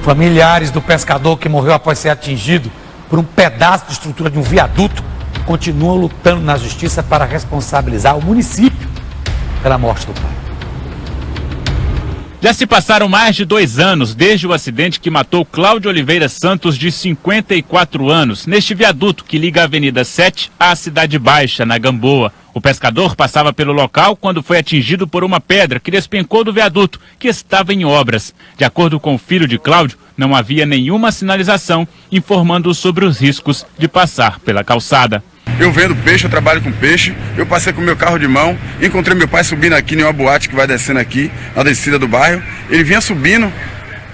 Familiares do pescador que morreu após ser atingido por um pedaço de estrutura de um viaduto continuam lutando na justiça para responsabilizar o município pela morte do pai. Já se passaram mais de 2 anos desde o acidente que matou Cláudio Oliveira Santos, de 54 anos, neste viaduto que liga a Avenida 7 à Cidade Baixa, na Gamboa. O pescador passava pelo local quando foi atingido por uma pedra que despencou do viaduto, que estava em obras. De acordo com o filho de Cláudio, não havia nenhuma sinalização informando sobre os riscos de passar pela calçada. Eu vendo peixe, eu trabalho com peixe, eu passei com meu carro de mão, encontrei meu pai subindo aqui em uma boate que vai descendo aqui, na descida do bairro. Ele vinha subindo,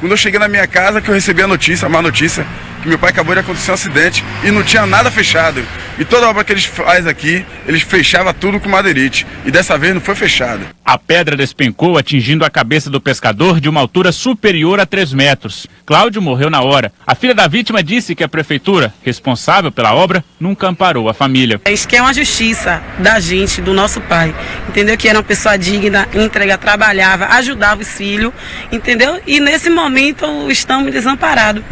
quando eu cheguei na minha casa que eu recebi a notícia, a má notícia, que meu pai acabou de acontecer um acidente e não tinha nada fechado. E toda obra que eles fazem aqui, eles fechavam tudo com madeirite. E dessa vez não foi fechado. A pedra despencou, atingindo a cabeça do pescador de uma altura superior a 3 metros. Cláudio morreu na hora. A filha da vítima disse que a prefeitura, responsável pela obra, nunca amparou a família. Isso que é uma justiça da gente, do nosso pai. Entendeu? Que era uma pessoa digna, íntegra, trabalhava, ajudava os filhos. Entendeu? E nesse momento estamos desamparados.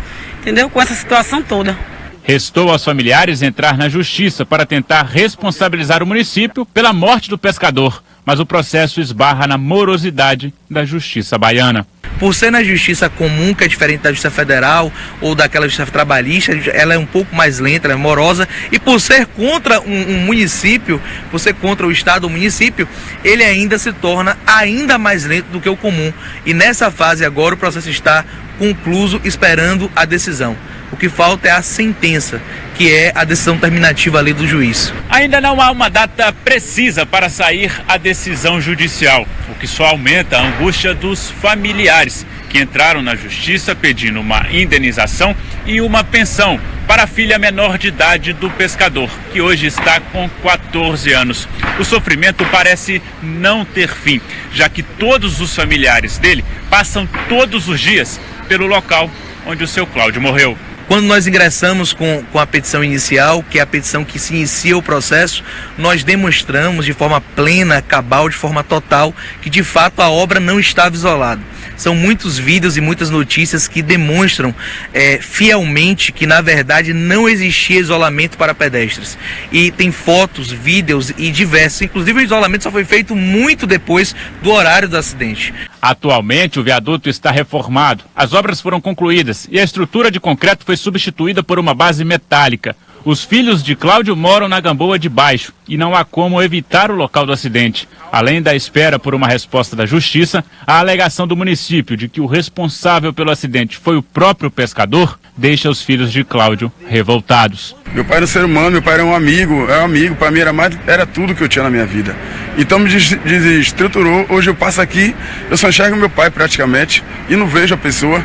Entendeu? Com essa situação toda. Restou aos familiares entrar na justiça para tentar responsabilizar o município pela morte do pescador, mas o processo esbarra na morosidade da justiça baiana. Por ser na justiça comum, que é diferente da justiça federal ou daquela justiça trabalhista, ela é um pouco mais lenta, ela é morosa, e por ser contra um município, por ser contra o estado ou município, ele ainda se torna ainda mais lento do que o comum. E nessa fase agora o processo está concluso, esperando a decisão. O que falta é a sentença, que é a decisão terminativa ali do juiz. Ainda não há uma data precisa para sair a decisão judicial, o que só aumenta a angústia dos familiares, que entraram na justiça pedindo uma indenização e uma pensão para a filha menor de idade do pescador, que hoje está com 14 anos. O sofrimento parece não ter fim, já que todos os familiares dele passam todos os dias pelo local onde o seu Cláudio morreu. Quando nós ingressamos com a petição inicial, que é a petição que se inicia o processo, nós demonstramos de forma plena, cabal, de forma total, que de fato a obra não estava isolada. São muitos vídeos e muitas notícias que demonstram fielmente que na verdade não existia isolamento para pedestres. E tem fotos, vídeos e diversos. Inclusive o isolamento só foi feito muito depois do horário do acidente. Atualmente o viaduto está reformado, as obras foram concluídas e a estrutura de concreto foi substituída por uma base metálica. Os filhos de Cláudio moram na Gamboa de Baixo e não há como evitar o local do acidente. Além da espera por uma resposta da justiça, a alegação do município de que o responsável pelo acidente foi o próprio pescador deixa os filhos de Cláudio revoltados. Meu pai era um ser humano, meu pai era um amigo, para mim era tudo que eu tinha na minha vida. Então me desestruturou, hoje eu passo aqui, eu só enxergo meu pai praticamente e não vejo a pessoa.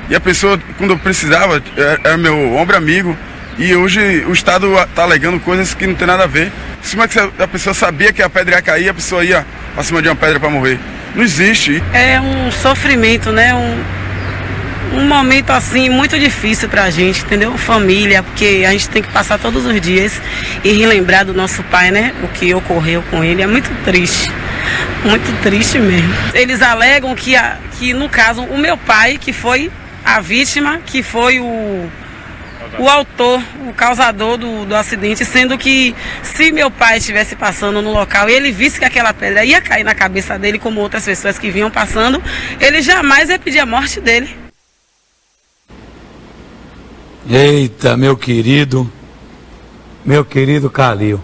E a pessoa, quando eu precisava, era meu ombro amigo. E hoje o Estado está alegando coisas que não tem nada a ver. Como é que a pessoa sabia que a pedra ia cair, a pessoa ia para cima de uma pedra para morrer? Não existe. É um sofrimento, né? Um momento assim muito difícil pra gente, entendeu? Família, porque a gente tem que passar todos os dias e relembrar do nosso pai, né? O que ocorreu com ele é muito triste mesmo. Eles alegam que no caso, o meu pai, que foi a vítima, que foi o autor, o causador do acidente, sendo que se meu pai estivesse passando no local e ele visse que aquela pedra ia cair na cabeça dele, como outras pessoas que vinham passando, ele jamais ia pedir a morte dele. Eita, meu querido Calil,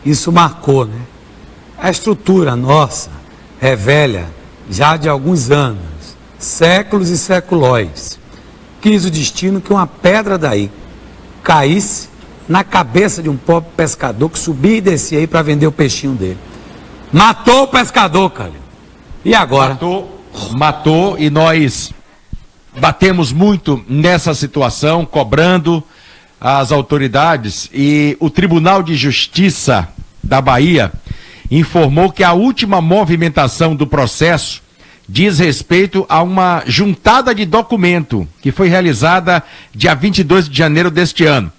isso marcou, né? A estrutura nossa é velha já de alguns anos, séculos e seculóides. Quis o destino que uma pedra daí caísse na cabeça de um pobre pescador que subia e descia aí para vender o peixinho dele. Matou o pescador, Calil. E agora? Matou e nós batemos muito nessa situação, cobrando as autoridades, e o Tribunal de Justiça da Bahia informou que a última movimentação do processo diz respeito a uma juntada de documento que foi realizada dia 22 de janeiro deste ano.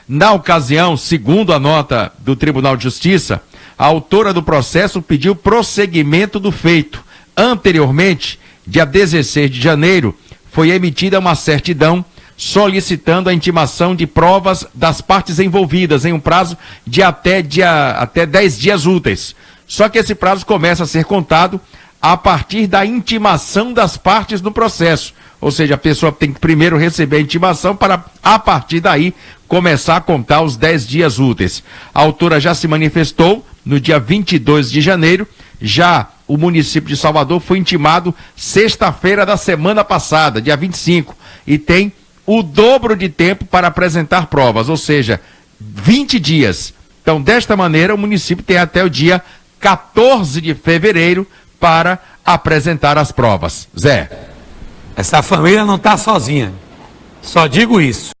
Na ocasião, segundo a nota do Tribunal de Justiça, a autora do processo pediu prosseguimento do feito. Anteriormente, dia 16 de janeiro, foi emitida uma certidão solicitando a intimação de provas das partes envolvidas em um prazo de até 10 dias úteis. Só que esse prazo começa a ser contado a partir da intimação das partes no processo. Ou seja, a pessoa tem que primeiro receber a intimação para, a partir daí, começar a contar os 10 dias úteis. A autora já se manifestou no dia 22 de janeiro, já o município de Salvador foi intimado sexta-feira da semana passada, dia 25, e tem o dobro de tempo para apresentar provas, ou seja, 20 dias. Então, desta maneira, o município tem até o dia 14 de fevereiro para apresentar as provas. Zé. Essa família não está sozinha. Só digo isso.